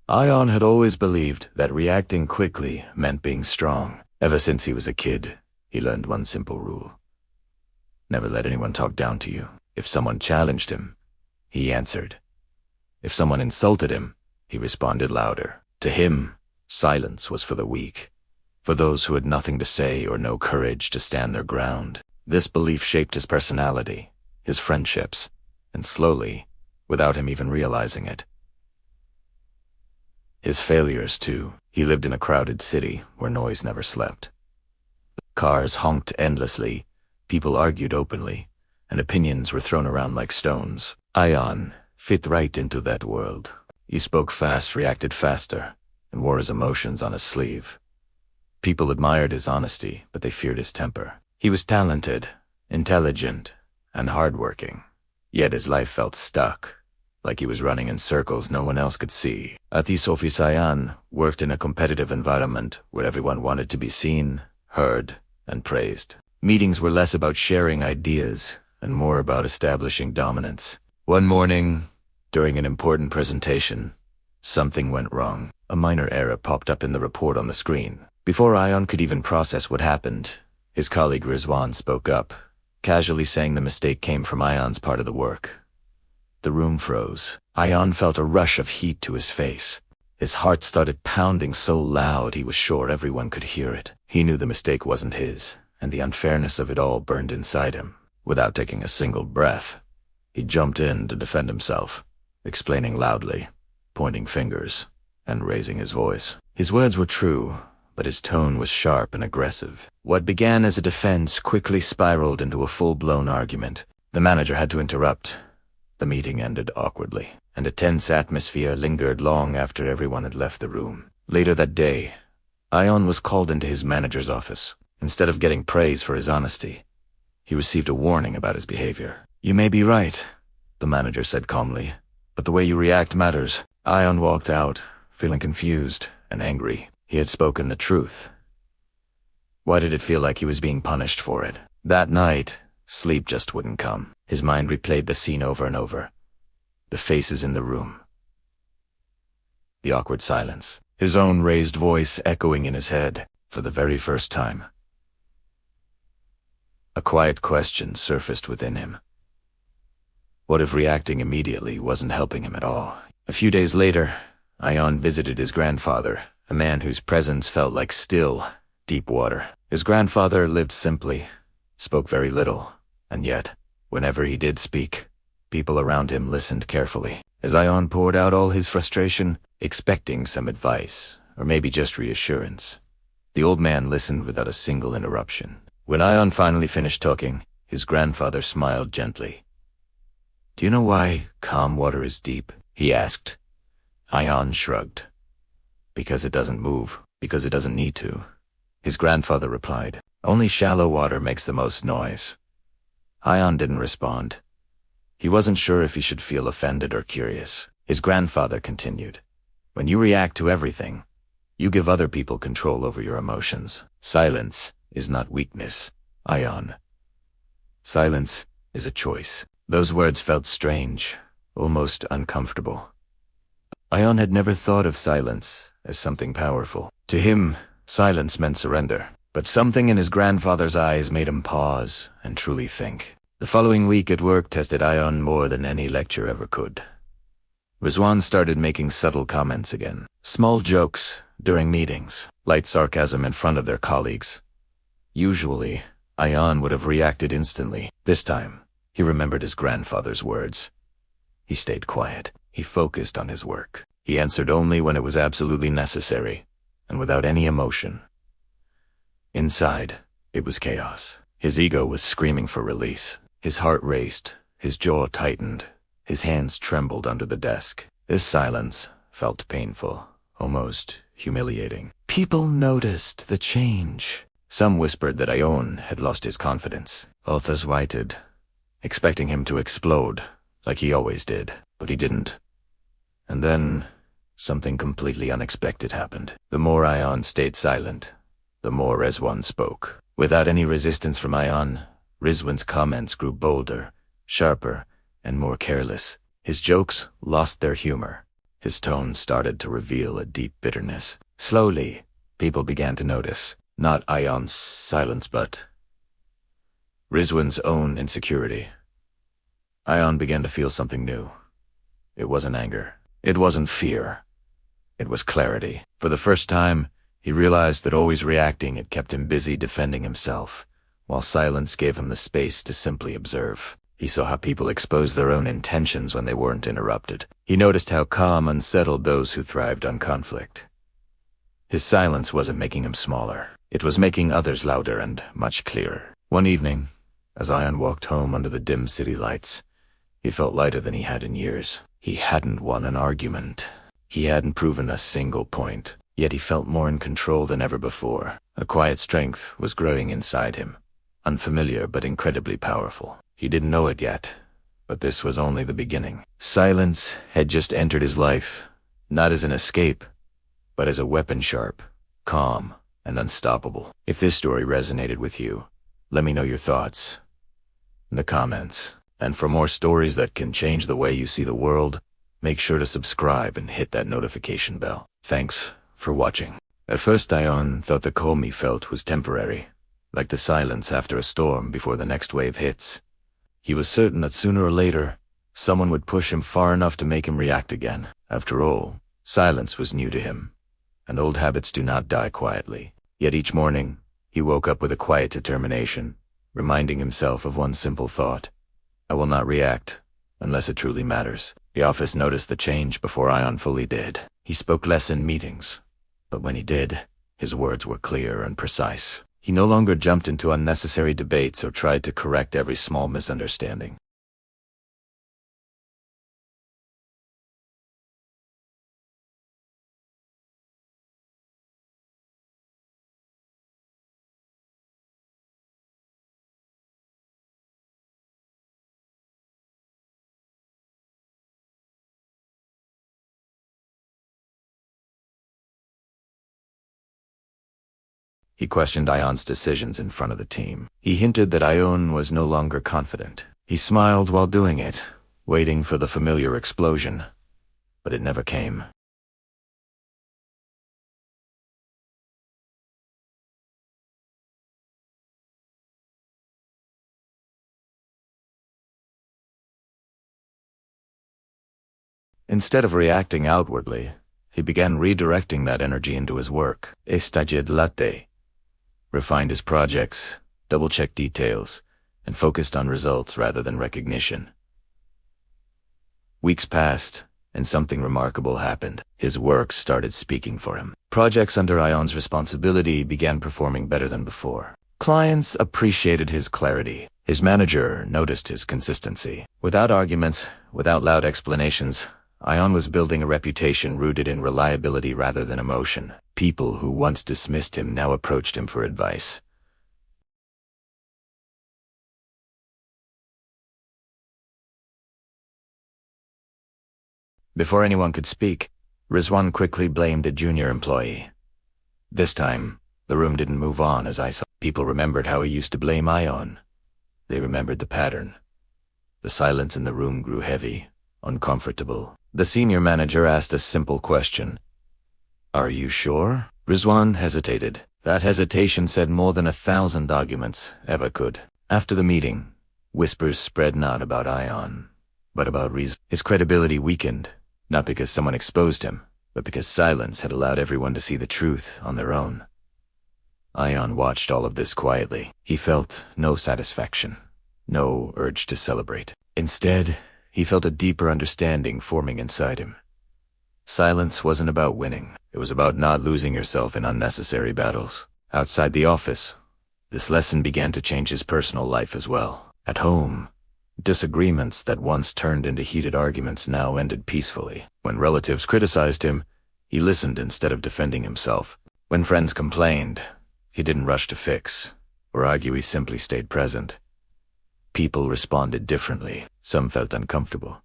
Ayaan had always believed that reacting quickly meant being strong. Ever since he was a kid, he learned one simple rule. Never let anyone talk down to you. If someone challenged him, he answered. If someone insulted him, he responded louder. To him, silence was for the weak, for those who had nothing to say or no courage to stand their ground. This belief shaped his personality, his friendships, and slowly, without him even realizing it, his failures too. He lived in a crowded city where noise never slept. Cars honked endlessly, people argued openly, and opinions were thrown around like stones. Ayaan fit right into that world. He spoke fast, reacted faster, and wore his emotions on his sleeve. People admired his honesty, but they feared his temper. He was talented, intelligent, and hardworking, yet his life felt stuck, like he was running in circles no one else could see. At the office, Ayaan worked in a competitive environment where everyone wanted to be seen, heard, and praised. Meetings were less about sharing ideas and more about establishing dominance. One morning, during an important presentation, something went wrong. A minor error popped up in the report on the screen. Before Ayaan could even process what happened, his colleague Rizwan spoke up, casually saying the mistake came from Ayaan's part of the work. The room froze. Ayaan felt a rush of heat to his face. His heart started pounding so loud he was sure everyone could hear it. He knew the mistake wasn't his, and the unfairness of it all burned inside him. Without taking a single breath, he jumped in to defend himself, explaining loudly, pointing fingers, and raising his voice. His words were true, but his tone was sharp and aggressive. What began as a defense quickly spiraled into a full-blown argument. The manager had to interrupt. The meeting ended awkwardly, and a tense atmosphere lingered long after everyone had left the room. Later that day, Ayaan was called into his manager's office. Instead of getting praise for his honesty, he received a warning about his behavior. "You may be right," the manager said calmly, "but the way you react matters." Ayaan walked out, feeling confused and angry. He had spoken the truth. Why did it feel like he was being punished for it? That night, sleep just wouldn't come. His mind replayed the scene over and over. The faces in the room. The awkward silence. His own raised voice echoing in his head for the very first time. A quiet question surfaced within him. What if reacting immediately wasn't helping him at all? A few days later, Ayaan visited his grandfather, a man whose presence felt like still, deep water. His grandfather lived simply, spoke very little, and yet, whenever he did speak, people around him listened carefully. As Ayaan poured out all his frustration, expecting some advice, or maybe just reassurance, the old man listened without a single interruption. When Ayaan finally finished talking, his grandfather smiled gently. "Do you know why calm water is deep?" he asked. Ayaan shrugged. "Because it doesn't move, because it doesn't need to," his grandfather replied. "Only shallow water makes the most noise." Ayaan didn't respond. He wasn't sure if he should feel offended or curious. His grandfather continued, "When you react to everything, you give other people control over your emotions. Silence is not weakness, Ayaan. Silence is a choice." Those words felt strange, almost uncomfortable. Ayaan had never thought of silence as something powerful. To him, silence meant surrender. But something in his grandfather's eyes made him pause and truly think. The following week at work tested Ayaan more than any lecture ever could. Rizwan started making subtle comments again. Small jokes during meetings, light sarcasm in front of their colleagues. Usually, Ayaan would have reacted instantly. This time, he remembered his grandfather's words. He stayed quiet. He focused on his work. He answered only when it was absolutely necessary, and without any emotion. Inside, it was chaos. His ego was screaming for release. His heart raced, his jaw tightened, his hands trembled under the desk. This silence felt painful, almost humiliating. People noticed the change. Some whispered that Ayaan had lost his confidence. Others waited, expecting him to explode, like he always did, but he didn't. And then, something completely unexpected happened. The more Ayaan stayed silent, the more Rizwan spoke. Without any resistance from Ayaan, Rizwan's comments grew bolder, sharper, and more careless. His jokes lost their humor. His tone started to reveal a deep bitterness. Slowly, people began to notice, not Ayaan's silence but Rizwan's own insecurity. Ayaan began to feel something new. It wasn't anger. It wasn't fear. It was clarity. For the first time, he realized that always reacting had kept him busy defending himself, while silence gave him the space to simply observe. He saw how people exposed their own intentions when they weren't interrupted. He noticed how calm unsettled those who thrived on conflict. His silence wasn't making him smaller. It was making others louder and much clearer. One evening, as Ayaan walked home under the dim city lights, he felt lighter than he had in years. He hadn't won an argument. He hadn't proven a single point, yet he felt more in control than ever before. A quiet strength was growing inside him, unfamiliar but incredibly powerful. He didn't know it yet, but this was only the beginning. Silence had just entered his life, not as an escape, but as a weapon sharp, calm, and unstoppable. If this story resonated with you, let me know your thoughts in the comments. And for more stories that can change the way you see the world, make sure to subscribe and hit that notification bell. Thanks for watching. At first, Ayaan thought the calm he felt was temporary, like the silence after a storm before the next wave hits. He was certain that sooner or later, someone would push him far enough to make him react again. After all, silence was new to him, and old habits do not die quietly. Yet each morning, he woke up with a quiet determination, reminding himself of one simple thought: I will not react unless it truly matters. The office noticed the change before Ayaan fully did. He spoke less in meetings, but when he did, his words were clear and precise. He no longer jumped into unnecessary debates or tried to correct every small misunderstanding. He questioned Ayaan's decisions in front of the team. He hinted that Ayaan was no longer confident. He smiled while doing it, waiting for the familiar explosion, but it never came. Instead of reacting outwardly, he began redirecting that energy into his work. Estalled latte. Refined his projects, double-checked details, and focused on results rather than recognition. Weeks passed, and something remarkable happened. His work started speaking for him. Projects under Ayaan's responsibility began performing better than before. Clients appreciated his clarity. His manager noticed his consistency. Without arguments, without loud explanations, Ayaan was building a reputation rooted in reliability rather than emotion. People who once dismissed him now approached him for advice. Before anyone could speak, Rizwan quickly blamed a junior employee. This time, the room didn't move on as I saw. People remembered how he used to blame Ayaan. They remembered the pattern. The silence in the room grew heavy, uncomfortable. The senior manager asked a simple question. Are you sure? Rizwan hesitated. That hesitation said more than 1,000 arguments ever could. After the meeting, whispers spread not about Ayaan, but about Rizwan. His credibility weakened, not because someone exposed him, but because silence had allowed everyone to see the truth on their own. Ayaan watched all of this quietly. He felt no satisfaction, no urge to celebrate. Instead, he felt a deeper understanding forming inside him. Silence wasn't about winning. It was about not losing yourself in unnecessary battles. Outside the office, this lesson began to change his personal life as well. At home, disagreements that once turned into heated arguments now ended peacefully. When relatives criticized him, he listened instead of defending himself. When friends complained, he didn't rush to fix or argue. He simply stayed present. People responded differently. Some felt uncomfortable,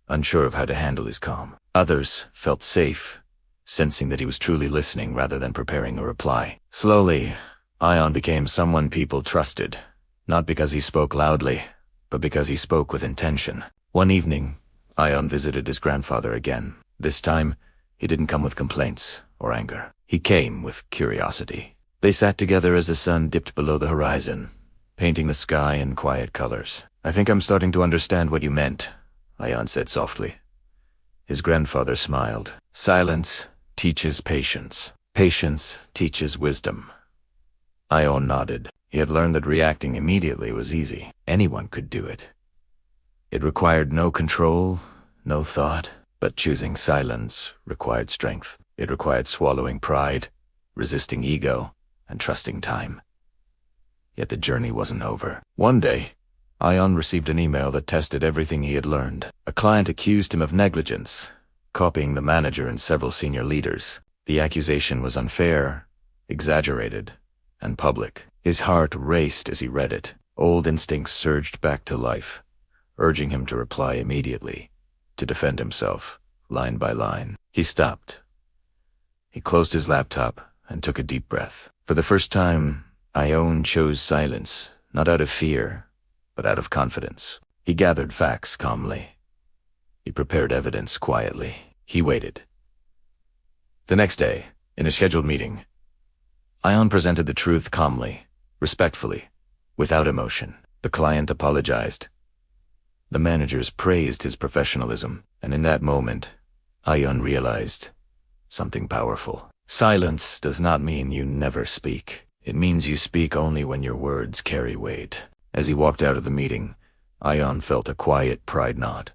unsure of how to handle his calm. Others felt safe, sensing that he was truly listening rather than preparing a reply. Slowly, Ayaan became someone people trusted, not because he spoke loudly, but because he spoke with intention. One evening, Ayaan visited his grandfather again. This time, he didn't come with complaints or anger. He came with curiosity. They sat together as the sun dipped below the horizon, painting the sky in quiet colors. "I think I'm starting to understand what you meant," Ayaan said softly. His grandfather smiled. "Silence teaches patience. Patience teaches wisdom." Ayaan nodded. He had learned that reacting immediately was easy. Anyone could do it. It required no control, no thought, but choosing silence required strength. It required swallowing pride, resisting ego, and trusting time. Yet the journey wasn't over. One day, Ayaan received an email that tested everything he had learned. A client accused him of negligence, copying the manager and several senior leaders. The accusation was unfair, exaggerated, and public. His heart raced as he read it. Old instincts surged back to life, urging him to reply immediately, to defend himself, line by line. He stopped. He closed his laptop and took a deep breath. For the first time, Ayaan chose silence, not out of fear, but out of confidence. He gathered facts calmly. He prepared evidence quietly. He waited. The next day, in a scheduled meeting, Ayaan presented the truth calmly, respectfully, without emotion. The client apologized. The managers praised his professionalism, and in that moment, Ayaan realized something powerful. Silence does not mean you never speak. It means you speak only when your words carry weight. As he walked out of the meeting, Ayaan felt a quiet pride knot.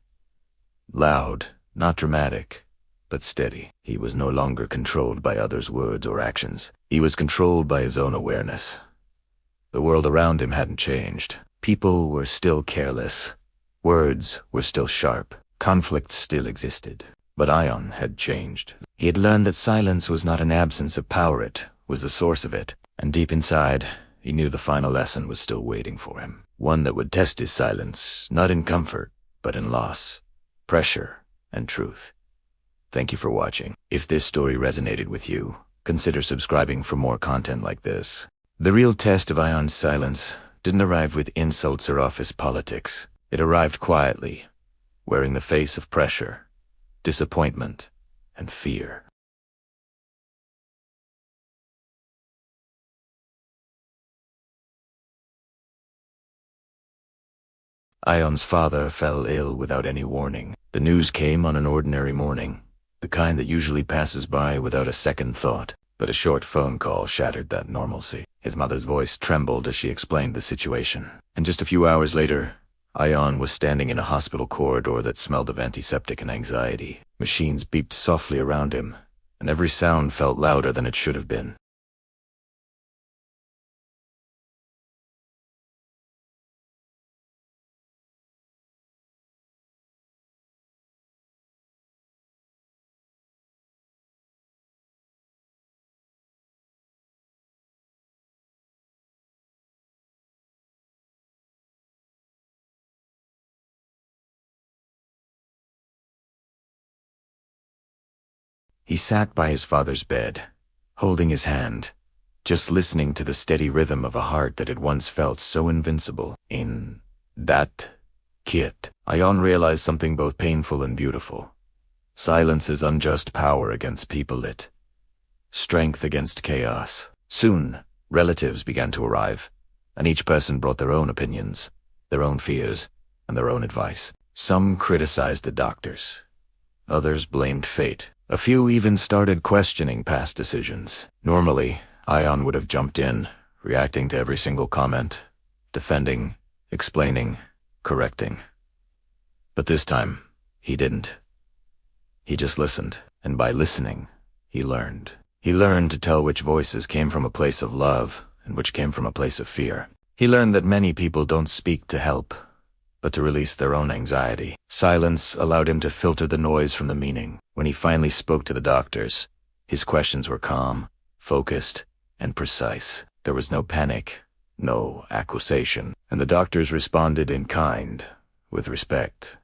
Loud, not dramatic, but steady. He was no longer controlled by others' words or actions. He was controlled by his own awareness. The world around him hadn't changed. People were still careless. Words were still sharp. Conflict still existed. But Ayaan had changed. He had learned that silence was not an absence of power, it was the source of it. And deep inside, he knew the final lesson was still waiting for him. One that would test his silence, not in comfort, but in loss, pressure, and truth. Thank you for watching. If this story resonated with you, consider subscribing for more content like this. The real test of Ayaan's silence didn't arrive with insults or office politics. It arrived quietly, wearing the face of pressure, disappointment, and fear. Ayaan's father fell ill without any warning. The news came on an ordinary morning, the kind that usually passes by without a second thought. But a short phone call shattered that normalcy. His mother's voice trembled as she explained the situation. And just a few hours later, Ayaan was standing in a hospital corridor that smelled of antiseptic and anxiety. Machines beeped softly around him, and every sound felt louder than it should have been. He sat by his father's bed, holding his hand, just listening to the steady rhythm of a heart that had once felt so invincible. In that kit, Ayaan realized something both painful and beautiful. Silence is unjust power against people lit, strength against chaos. Soon, relatives began to arrive, and each person brought their own opinions, their own fears, and their own advice. Some criticized the doctors. Others blamed fate. A few even started questioning past decisions. Normally, Ayaan would have jumped in, reacting to every single comment, defending, explaining, correcting. But this time, he didn't. He just listened, and by listening, he learned. He learned to tell which voices came from a place of love and which came from a place of fear. He learned that many people don't speak to help, but to release their own anxiety. Silence allowed him to filter the noise from the meaning. When he finally spoke to the doctors, his questions were calm, focused, and precise. There was no panic, no accusation, and the doctors responded in kind, with respect,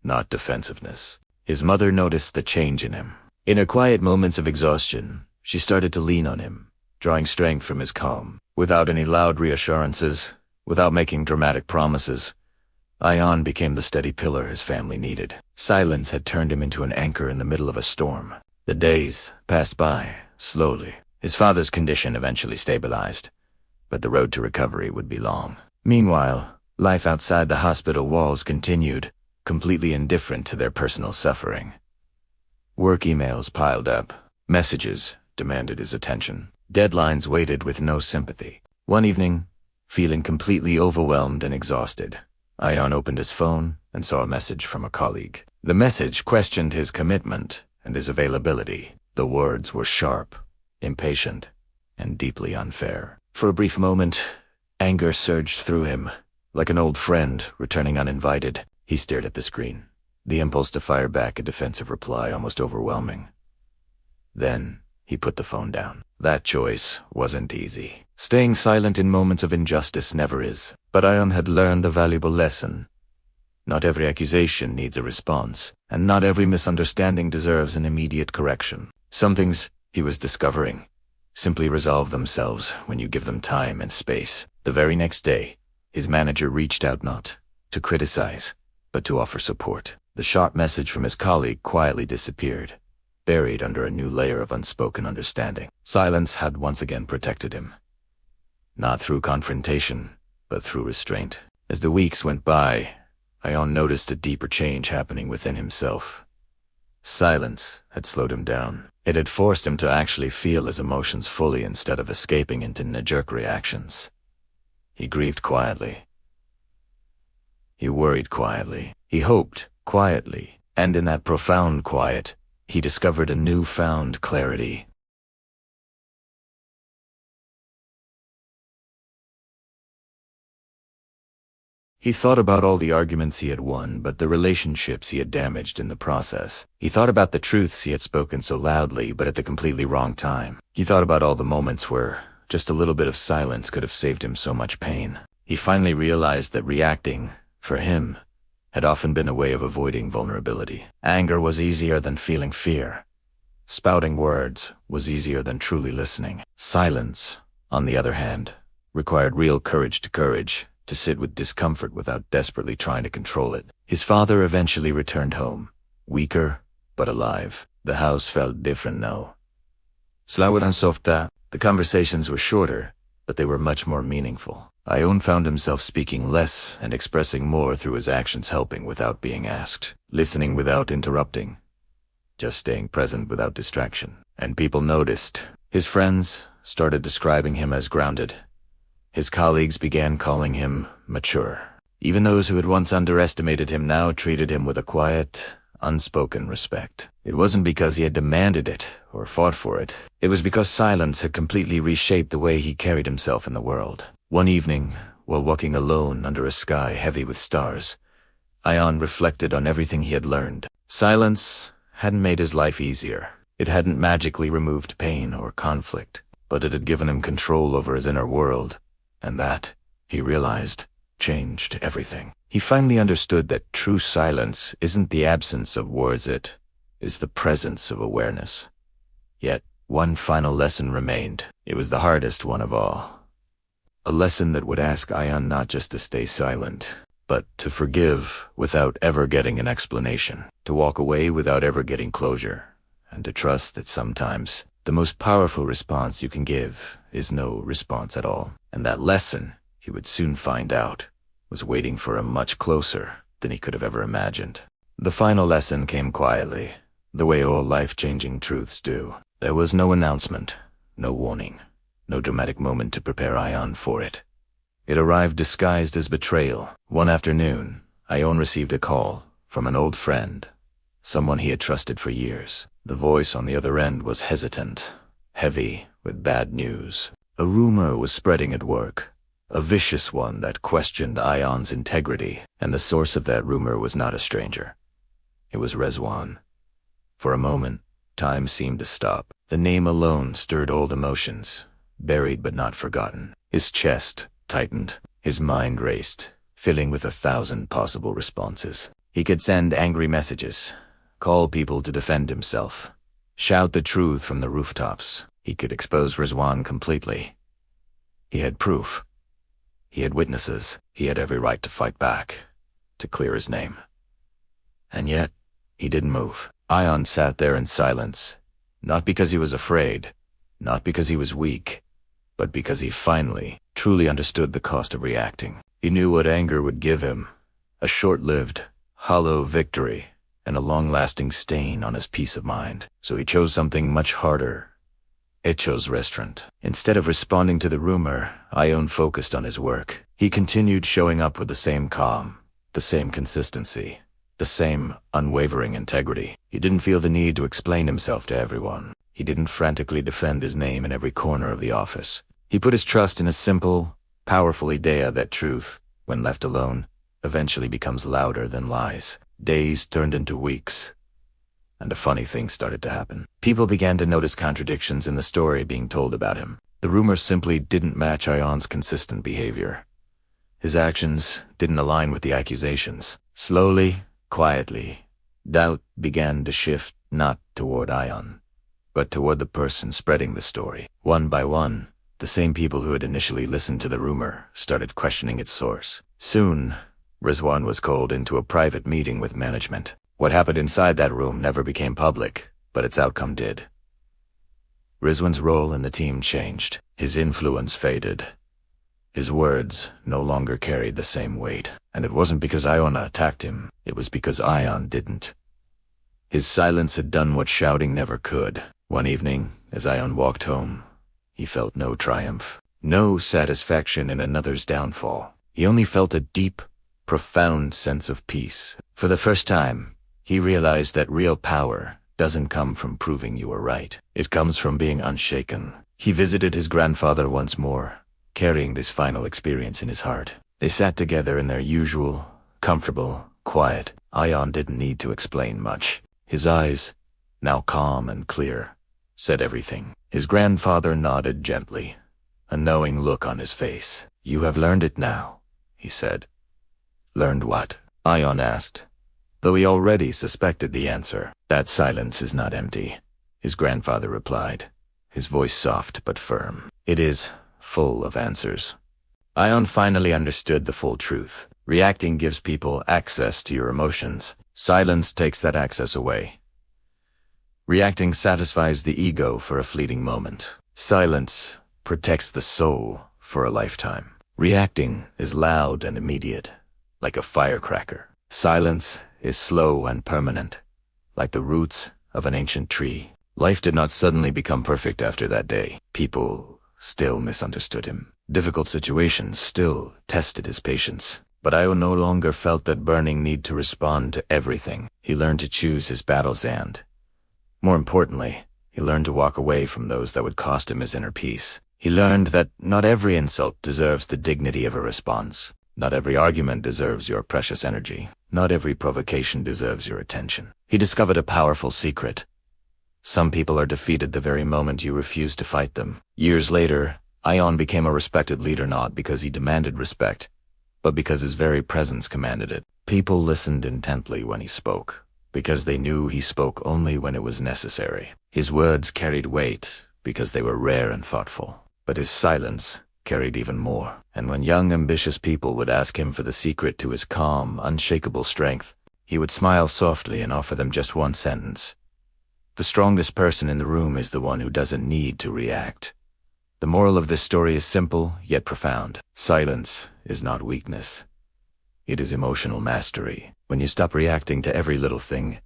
not defensiveness. His mother noticed the change in him. In her quiet moments of exhaustion, she started to lean on him, drawing strength from his calm. Without any loud reassurances, without making dramatic promises, Ayaan became the steady pillar his family needed. Silence had turned him into an anchor in the middle of a storm. The days passed by, slowly. His father's condition eventually stabilized, but the road to recovery would be long. Meanwhile, life outside the hospital walls continued, completely indifferent to their personal suffering. Work emails piled up. Messages demanded his attention. Deadlines waited with no sympathy. One evening, feeling completely overwhelmed and exhausted, Ayaan opened his phone and saw a message from a colleague. The message questioned his commitment and his availability. The words were sharp, impatient, and deeply unfair. For a brief moment, anger surged through him. Like an old friend returning uninvited, he stared at the screen, the impulse to fire back a defensive reply almost overwhelming. Then, he put the phone down. That choice wasn't easy. Staying silent in moments of injustice never is. But Ayaan had learned a valuable lesson. Not every accusation needs a response, and not every misunderstanding deserves an immediate correction. Some things, he was discovering, simply resolve themselves when you give them time and space. The very next day, his manager reached out not to criticize, but to offer support. The sharp message from his colleague quietly disappeared, buried under a new layer of unspoken understanding. Silence had once again protected him. Not through confrontation, but through restraint. As the weeks went by, Ayaan noticed a deeper change happening within himself. Silence had slowed him down. It had forced him to actually feel his emotions fully instead of escaping into knee-jerk reactions. He grieved quietly. He worried quietly. He hoped quietly. And in that profound quiet, he discovered a newfound clarity. He thought about all the arguments he had won, but the relationships he had damaged in the process. He thought about the truths he had spoken so loudly, but at the completely wrong time. He thought about all the moments where just a little bit of silence could have saved him so much pain. He finally realized that reacting, for him, had often been a way of avoiding vulnerability. Anger was easier than feeling fear. Spouting words was easier than truly listening. Silence, on the other hand, required real courage to sit with discomfort without desperately trying to control it. His father eventually returned home, weaker but alive. The house felt different now. Slowed softer, the conversations were shorter, but they were much more meaningful. Ayaan found himself speaking less and expressing more through his actions, helping without being asked, listening without interrupting, just staying present without distraction. And people noticed. His friends started describing him as grounded. His colleagues began calling him mature. Even those who had once underestimated him now treated him with a quiet, unspoken respect. It wasn't because he had demanded it or fought for it. It was because silence had completely reshaped the way he carried himself in the world. One evening, while walking alone under a sky heavy with stars, Ayaan reflected on everything he had learned. Silence hadn't made his life easier. It hadn't magically removed pain or conflict, but it had given him control over his inner world. And that, he realized, changed everything. He finally understood that true silence isn't the absence of words, it is the presence of awareness. Yet, one final lesson remained. It was the hardest one of all. A lesson that would ask Ayaan not just to stay silent, but to forgive without ever getting an explanation, to walk away without ever getting closure, and to trust that sometimes the most powerful response you can give is no response at all. And that lesson, he would soon find out, was waiting for him much closer than he could have ever imagined. The final lesson came quietly, the way all life-changing truths do. There was no announcement, no warning, no dramatic moment to prepare Ayaan for it. It arrived disguised as betrayal. One afternoon, Ayaan received a call from an old friend, someone he had trusted for years. The voice on the other end was hesitant, heavy with bad news. A rumor was spreading at work, a vicious one that questioned Ayaan's integrity, and the source of that rumor was not a stranger. It was Rizwan. For a moment, time seemed to stop. The name alone stirred old emotions, buried but not forgotten. His chest tightened, his mind raced, filling with 1,000 possible responses. He could send angry messages, call people to defend himself, shout the truth from the rooftops. He could expose Rizwan completely. He had proof. He had witnesses. He had every right to fight back, to clear his name. And yet, he didn't move. Ayaan sat there in silence, not because he was afraid, not because he was weak, but because he finally, truly understood the cost of reacting. He knew what anger would give him, a short-lived, hollow victory, and a long-lasting stain on his peace of mind. So he chose something much harder. It chose restraint. Instead of responding to the rumor, Ayaan focused on his work. He continued showing up with the same calm, the same consistency, the same unwavering integrity. He didn't feel the need to explain himself to everyone. He didn't frantically defend his name in every corner of the office. He put his trust in a simple, powerful idea that truth, when left alone, eventually becomes louder than lies. Days turned into weeks, and a funny thing started to happen. People began to notice contradictions in the story being told about him. The rumors simply didn't match Ayaan's consistent behavior. His actions didn't align with the accusations. Slowly, quietly, doubt began to shift not toward Ayaan, but toward the person spreading the story. One by one, the same people who had initially listened to the rumor started questioning its source. Soon, Rizwan was called into a private meeting with management. What happened inside that room never became public, but its outcome did. Rizwan's role in the team changed. His influence faded. His words no longer carried the same weight. And it wasn't because Ayaan attacked him, it was because Ayaan didn't. His silence had done what shouting never could. One evening, as Ayaan walked home, he felt no triumph, no satisfaction in another's downfall. He only felt a deep, profound sense of peace. For the first time, he realized that real power doesn't come from proving you were right. It comes from being unshaken. He visited his grandfather once more, carrying this final experience in his heart. They sat together in their usual, comfortable, quiet. Ayaan didn't need to explain much. His eyes, now calm and clear, said everything. His grandfather nodded gently, a knowing look on his face. "You have learned it now," he said. "Learned what?" Ayaan asked, though he already suspected the answer. "That silence is not empty," his grandfather replied, his voice soft but firm. "It is full of answers." Ayaan finally understood the full truth. Reacting gives people access to your emotions. Silence takes that access away. Reacting satisfies the ego for a fleeting moment. Silence protects the soul for a lifetime. Reacting is loud and immediate, like a firecracker. Silence is slow and permanent, like the roots of an ancient tree. Life did not suddenly become perfect after that day. People still misunderstood him. Difficult situations still tested his patience. But Ayaan no longer felt that burning need to respond to everything. He learned to choose his battles and, more importantly, he learned to walk away from those that would cost him his inner peace. He learned that not every insult deserves the dignity of a response. Not every argument deserves your precious energy. Not every provocation deserves your attention. He discovered a powerful secret. Some people are defeated the very moment you refuse to fight them. Years later, Ayaan became a respected leader not because he demanded respect, but because his very presence commanded it. People listened intently when he spoke, because they knew he spoke only when it was necessary. His words carried weight because they were rare and thoughtful, but his silence carried even more. And when young, ambitious people would ask him for the secret to his calm, unshakable strength, he would smile softly and offer them just one sentence. The strongest person in the room is the one who doesn't need to react. The moral of this story is simple, yet profound. Silence is not weakness. It is emotional mastery. When you stop reacting to every little thing,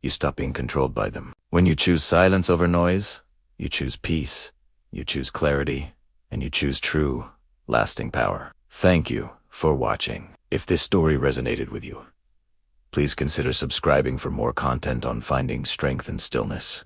you stop being controlled by them. When you choose silence over noise, you choose peace, you choose clarity, and you choose true, lasting power. Thank you for watching. If this story resonated with you, please consider subscribing for more content on finding strength in stillness.